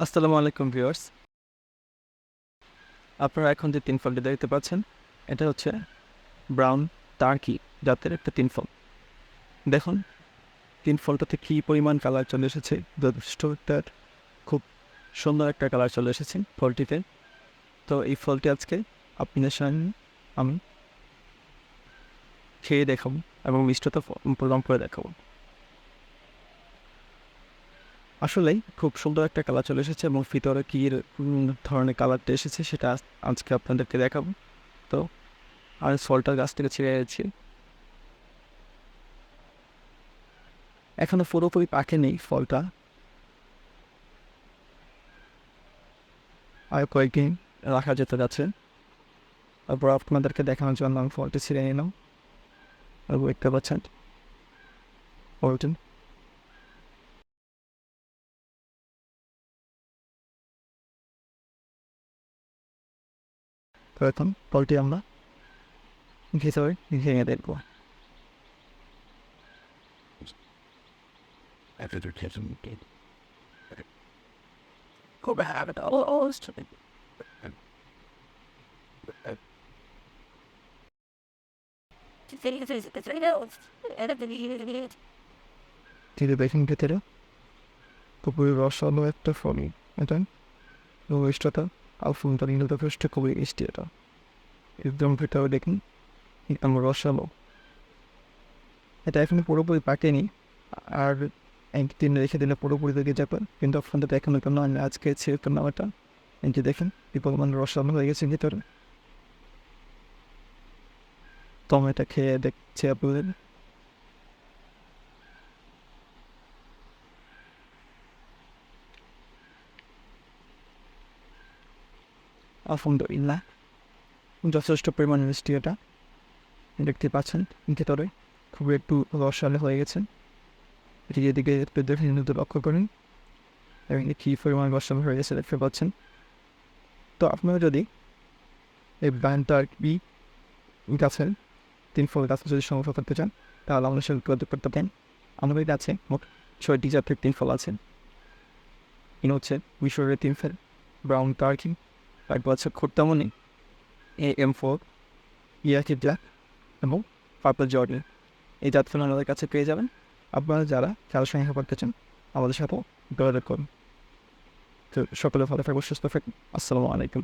আসসালামু আলাইকুম ভিউয়ার্স। আপনারা এখন যে তিন ফলটি দেখতে পাচ্ছেন, এটা হচ্ছে ব্রাউন টার্কি জাতের একটা তিন ফল। দেখুন তিন ফলটাতে কী পরিমাণ কালার চলে এসেছে, যথেষ্ট একটা খুব সুন্দর একটা কালার চলে এসেছে ফলটিতে। তো এই ফলটি আজকে আপনাদের সামনে আমি খেয়ে দেখাবো এবং মিষ্টতা প্রদান করে দেখাবো। আসলেই খুব সুন্দর একটা কালার চলে এসেছে এবং ভিতরে কী ধরনের কালারটা এসেছে সেটা আজকে আপনাদেরকে দেখাবো। তো আর ফলটার গাছ থেকে ছিঁড়ে এনেছি, এখনো পুরোপুরি পাকেনি ফলটা, আর কয়েকদিন রাখা যেতে যাচ্ছে। তারপর আপনাদেরকে দেখানোর জন্য আমি ফলটি ছিঁড়ে নিলাম। আর দেখতে পাচ্ছেন ফলটি। তো এখন ফলটি আমরা ভিতরে ভেঙে দেখবো। তিনি দেখেন ভেতরে খুবই রসালো একটা ফল, এটা মিষ্টতা আর ফুলটা নিলে যথেষ্ট খুবই মিষ্টি। এটা একদম ভেতরে দেখুন একদম রসালো। এটা এখনো পুরোপুরি পাকেনি, আর একদিন রেখে দিলে পুরোপুরি লেগে যাবে, কিন্তু আপনাদের এখনো কেন আমি আজকে ছেড়ে ফেললাম এটা। এই যে দেখেন কি পরিমাণ রসালো হয়ে গেছে ভিতরে। তো আমি এটা খেয়ে দেখছি আপনাদের। আলহামদুলিল্লাহ যথেষ্ট পরিমাণ মিষ্টি এটা, দেখতে পাচ্ছেন ভেতরে খুবই একটু রসালো হয়ে গেছে। এটি এদিকে একটু দেখে নিতে লক্ষ্য করেন এবং কী পরিমাণ রসালো হয়ে গেছে দেখতে পাচ্ছেন। তো আপনারা যদি এই ব্র্যান্ডটা আর কি গাছের তিন ফল গাছ যদি সংগ্রহ করতে চান তাহলে আমাদের সাথে যোগাযোগ করতে পারেন। আমাদের কাছে মোট 6টি জাতের তিন ফল আছে। ইনি হচ্ছে মিশরের তিন ফল, ব্রাউন টার্কি, তারপর হচ্ছে খোট্টামনি, AM4, ইয়াকি ব্ল্যাক এবং পার্পল জর্ডান। এই জাতগুলো আমাদের কাছে পেয়ে যাবেন। আপনারা যারা সংগ্রহ করতে চান আমাদের সাথেও যোগাযোগ করুন। তো সকলে ভালো থাকবেন, সুস্থ থাকবেন। আসসালামু আলাইকুম।